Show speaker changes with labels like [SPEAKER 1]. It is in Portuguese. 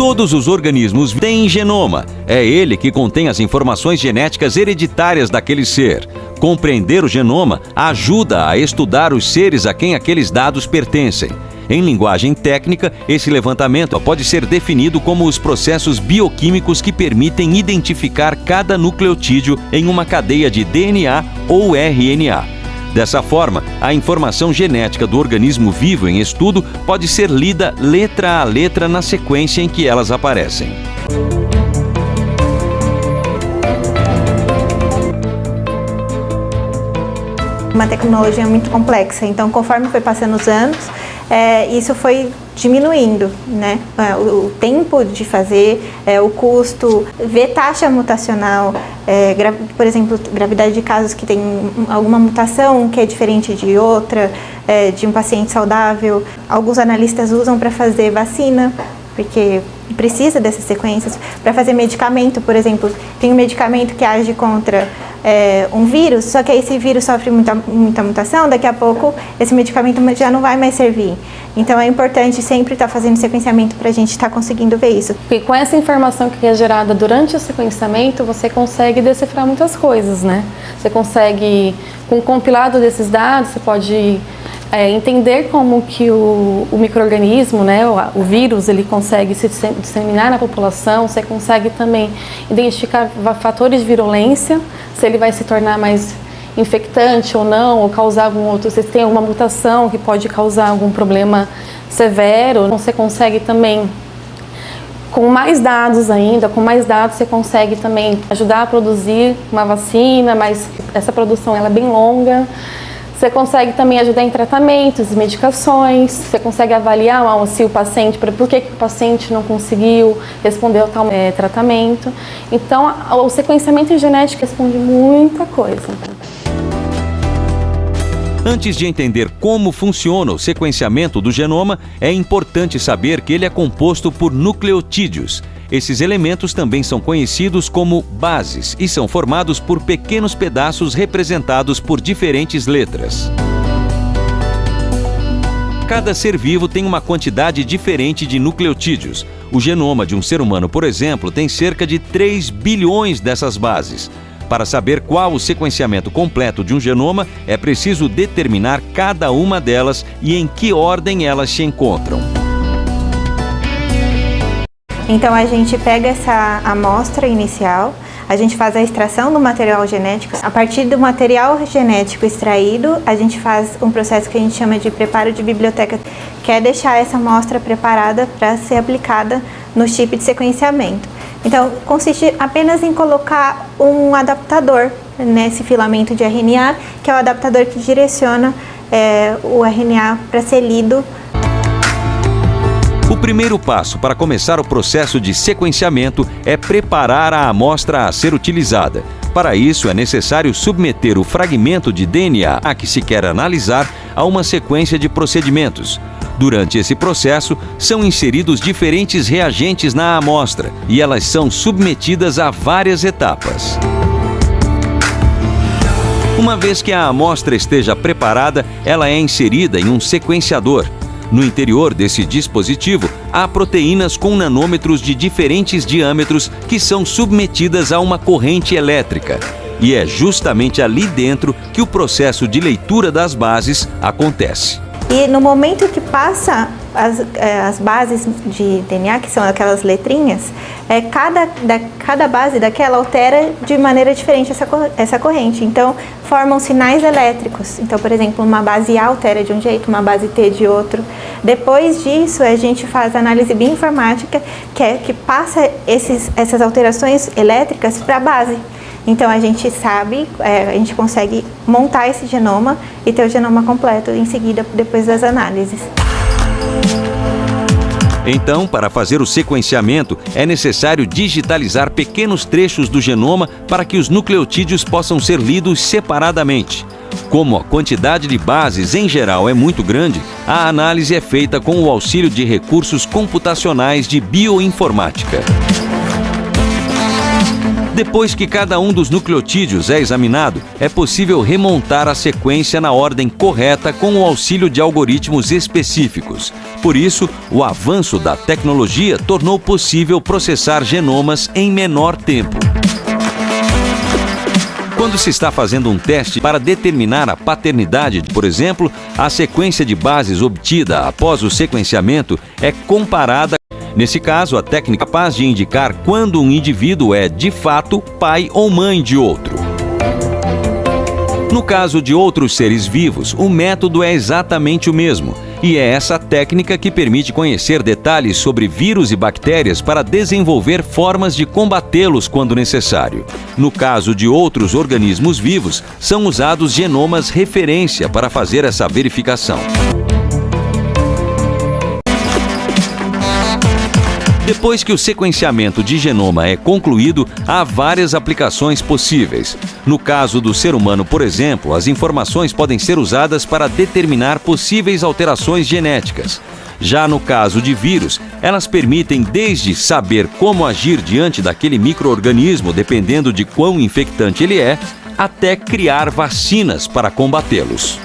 [SPEAKER 1] Todos os organismos têm genoma. É ele que contém as informações genéticas hereditárias daquele ser. Compreender o genoma ajuda a estudar os seres a quem aqueles dados pertencem. Em linguagem técnica, esse levantamento pode ser definido como os processos bioquímicos que permitem identificar cada nucleotídeo em uma cadeia de DNA ou RNA. Dessa forma, a informação genética do organismo vivo em estudo pode ser lida letra a letra na sequência em que elas aparecem.
[SPEAKER 2] Uma tecnologia muito complexa, então conforme foi passando os anos, isso foi diminuindo, né? O tempo de fazer, o custo, ver taxa mutacional, por exemplo, gravidade de casos que tem alguma mutação que é diferente de outra, de um paciente saudável. Alguns analistas usam para fazer vacina, porque precisa dessas sequências. Para fazer medicamento, por exemplo, tem um medicamento que age contra um vírus, só que aí esse vírus sofre muita mutação, daqui a pouco esse medicamento já não vai mais servir. Então é importante sempre estar fazendo sequenciamento para a gente estar conseguindo ver isso.
[SPEAKER 3] E com essa informação que é gerada durante o sequenciamento, você consegue decifrar muitas coisas, né? Você consegue, com o compilado desses dados, você pode entender como que o micro-organismo, né, o vírus, ele consegue se disseminar na população. Você consegue também identificar fatores de virulência, se ele vai se tornar mais infectante ou não, ou causar algum outro, se tem alguma mutação que pode causar algum problema severo. Você consegue também, com mais dados ainda, você consegue também ajudar a produzir uma vacina, mas essa produção ela é bem longa. Você consegue também ajudar em tratamentos, medicações, você consegue avaliar se o paciente, por que o paciente não conseguiu responder ao tal tratamento. Então, o sequenciamento genético responde muita coisa.
[SPEAKER 1] Antes de entender como funciona o sequenciamento do genoma, é importante saber que ele é composto por nucleotídeos. Esses elementos também são conhecidos como bases e são formados por pequenos pedaços representados por diferentes letras. Cada ser vivo tem uma quantidade diferente de nucleotídeos. O genoma de um ser humano, por exemplo, tem cerca de 3 bilhões dessas bases. Para saber qual o sequenciamento completo de um genoma, é preciso determinar cada uma delas e em que ordem elas se encontram.
[SPEAKER 2] Então a gente pega essa amostra inicial, a gente faz a extração do material genético. A partir do material genético extraído, a gente faz um processo que a gente chama de preparo de biblioteca, que é deixar essa amostra preparada para ser aplicada no chip de sequenciamento. Então, consiste apenas em colocar um adaptador nesse filamento de RNA, que é o adaptador que direciona o RNA para ser lido.
[SPEAKER 1] O primeiro passo para começar o processo de sequenciamento é preparar a amostra a ser utilizada. Para isso, é necessário submeter o fragmento de DNA a que se quer analisar a uma sequência de procedimentos. Durante esse processo, são inseridos diferentes reagentes na amostra e elas são submetidas a várias etapas. Uma vez que a amostra esteja preparada, ela é inserida em um sequenciador. No interior desse dispositivo, há proteínas com nanômetros de diferentes diâmetros que são submetidas a uma corrente elétrica. E é justamente ali dentro que o processo de leitura das bases acontece.
[SPEAKER 2] E no momento que passa as bases de DNA, que são aquelas letrinhas, cada base daquela altera de maneira diferente essa corrente. Então, formam sinais elétricos. Então, por exemplo, uma base A altera de um jeito, uma base T de outro. Depois disso, a gente faz a análise bioinformática, que passa essas alterações elétricas para a base. Então a gente sabe, a gente consegue montar esse genoma e ter o genoma completo em seguida, depois das análises.
[SPEAKER 1] Então, para fazer o sequenciamento, é necessário digitalizar pequenos trechos do genoma para que os nucleotídeos possam ser lidos separadamente. Como a quantidade de bases em geral é muito grande, a análise é feita com o auxílio de recursos computacionais de bioinformática. Depois que cada um dos nucleotídeos é examinado, é possível remontar a sequência na ordem correta com o auxílio de algoritmos específicos. Por isso, o avanço da tecnologia tornou possível processar genomas em menor tempo. Quando se está fazendo um teste para determinar a paternidade, por exemplo, a sequência de bases obtida após o sequenciamento é comparada. Nesse caso, a técnica é capaz de indicar quando um indivíduo é, de fato, pai ou mãe de outro. No caso de outros seres vivos, o método é exatamente o mesmo. E é essa técnica que permite conhecer detalhes sobre vírus e bactérias para desenvolver formas de combatê-los quando necessário. No caso de outros organismos vivos, são usados genomas referência para fazer essa verificação. Depois que o sequenciamento de genoma é concluído, há várias aplicações possíveis. No caso do ser humano, por exemplo, as informações podem ser usadas para determinar possíveis alterações genéticas. Já no caso de vírus, elas permitem desde saber como agir diante daquele micro-organismo, dependendo de quão infectante ele é, até criar vacinas para combatê-los.